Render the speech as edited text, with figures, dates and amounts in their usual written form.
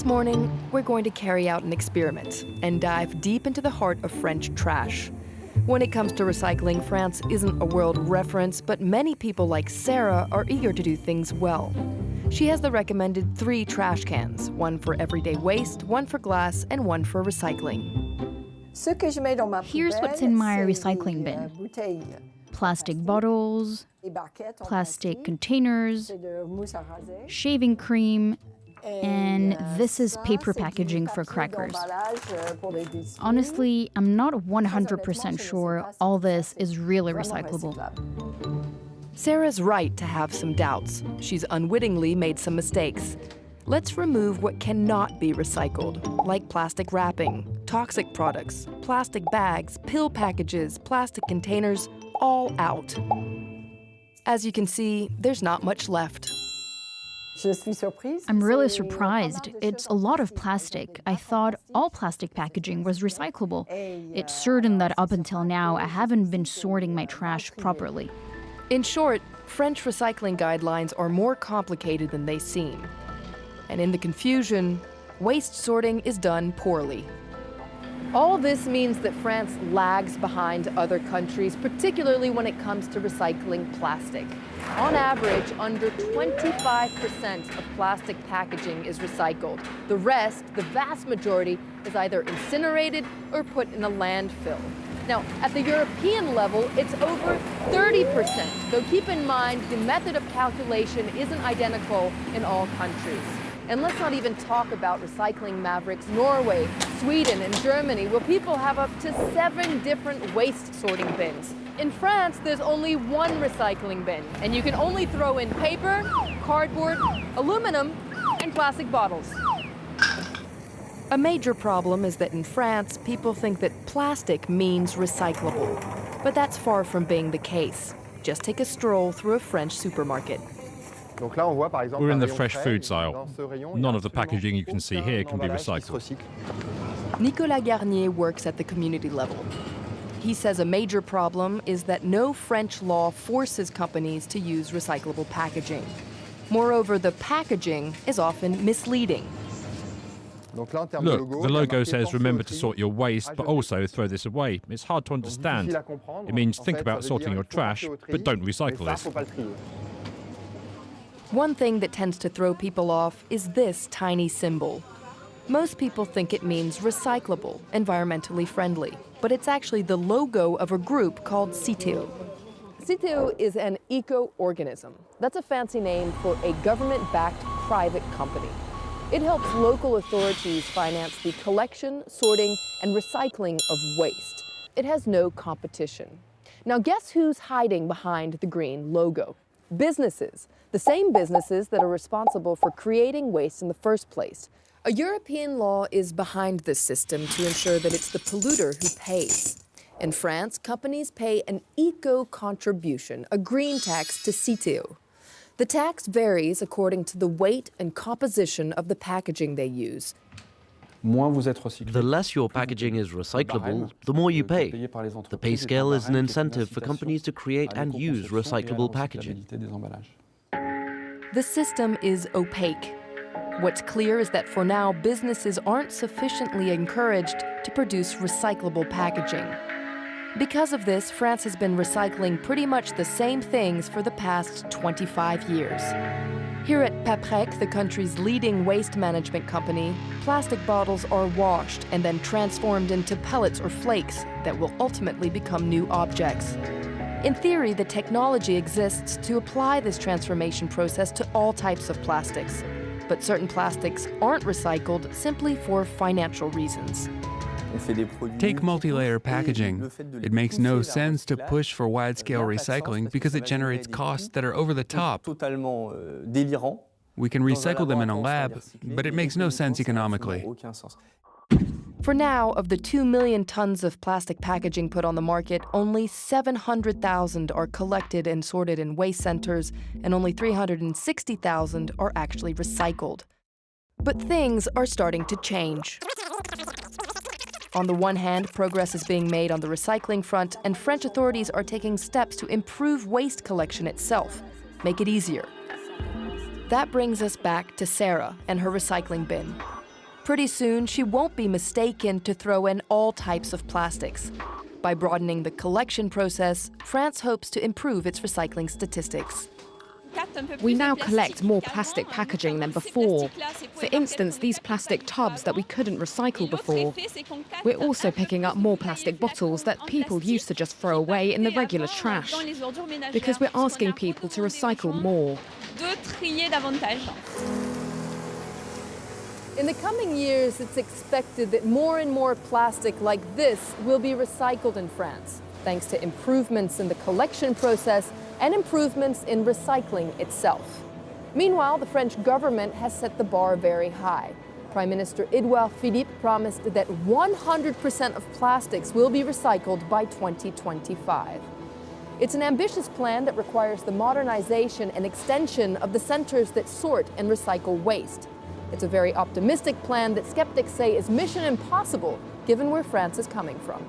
morning, we're going to carry out an experiment and dive deep into the heart of French trash. When it comes to recycling, France isn't a world reference, but many people like Sarah are eager to do things well. She has the recommended 3 trash cans, one for everyday waste, one for glass, and one for recycling. Here's what's in my recycling bin. Plastic bottles, plastic containers, shaving cream, and this is paper packaging for crackers. Honestly, I'm not 100% sure all this is really recyclable. Sarah's right to have some doubts. She's unwittingly made some mistakes. Let's remove what cannot be recycled, like plastic wrapping, toxic products, plastic bags, pill packages, plastic containers, all out. As you can see, there's not much left. I'm really surprised. It's a lot of plastic. I thought all plastic packaging was recyclable. It's certain that up until now, I haven't been sorting my trash properly. In short, French recycling guidelines are more complicated than they seem. And in the confusion, waste sorting is done poorly. All this means that France lags behind other countries, particularly when it comes to recycling plastic. On average, under 25% of plastic packaging is recycled. The rest, the vast majority, is either incinerated or put in a landfill. Now, at the European level, it's over 30%, though keep in mind the method of calculation isn't identical in all countries. And let's not even talk about recycling mavericks Norway, Sweden, and Germany, where people have up to 7 different waste sorting bins. In France, there's only 1 recycling bin, and you can only throw in paper, cardboard, aluminum, and plastic bottles. A major problem is that in France, people think that plastic means recyclable. But that's far from being the case. Just take a stroll through a French supermarket. We're in the fresh foods aisle. None of the packaging you can see here can be recycled. Nicolas Garnier works at the community level. He says a major problem is that no French law forces companies to use recyclable packaging. Moreover, the packaging is often misleading. Look, the logo says remember to sort your waste, but also throw this away. It's hard to understand. It means think about sorting your trash, but don't recycle this. One thing that tends to throw people off is this tiny symbol. Most people think it means recyclable, environmentally friendly, but it's actually the logo of a group called Citeo. Citeo is an eco-organism. That's a fancy name for a government-backed private company. It helps local authorities finance the collection, sorting, and recycling of waste. It has no competition. Now guess who's hiding behind the green logo? Businesses, the same businesses that are responsible for creating waste in the first place. A European law is behind this system to ensure that it's the polluter who pays. In France, companies pay an eco-contribution, a green tax, to Citeo. The tax varies according to the weight and composition of the packaging they use. The less your packaging is recyclable, the more you pay. The pay scale is an incentive for companies to create and use recyclable packaging. The system is opaque. What's clear is that for now, businesses aren't sufficiently encouraged to produce recyclable packaging. Because of this, France has been recycling pretty much the same things for the past 25 years. Here at Paprec, the country's leading waste management company, plastic bottles are washed and then transformed into pellets or flakes that will ultimately become new objects. In theory, the technology exists to apply this transformation process to all types of plastics. But certain plastics aren't recycled simply for financial reasons. Take multi-layer packaging. It makes no sense to push for wide-scale recycling because it generates costs that are over the top. We can recycle them in a lab, but it makes no sense economically. For now, of the 2 million tons of plastic packaging put on the market, only 700,000 are collected and sorted in waste centers, and only 360,000 are actually recycled. But things are starting to change. On the one hand, progress is being made on the recycling front, and French authorities are taking steps to improve waste collection itself, make it easier. That brings us back to Sarah and her recycling bin. pretty soon she won't be mistaken to throw in all types of plastics. By broadening the collection process, France hopes to improve its recycling statistics. We now collect more plastic packaging than before. For instance, these plastic tubs that we couldn't recycle before. We're also picking up more plastic bottles that people used to just throw away in the regular trash, because we're asking people to recycle more. In the coming years, it's expected that more and more plastic like this will be recycled in France, thanks to improvements in the collection process and improvements in recycling itself. Meanwhile, the French government has set the bar very high. Prime Minister Edouard Philippe promised that 100% of plastics will be recycled by 2025. It's an ambitious plan that requires the modernization and extension of the centers that sort and recycle waste. It's a very optimistic plan that skeptics say is mission impossible, given where France is coming from.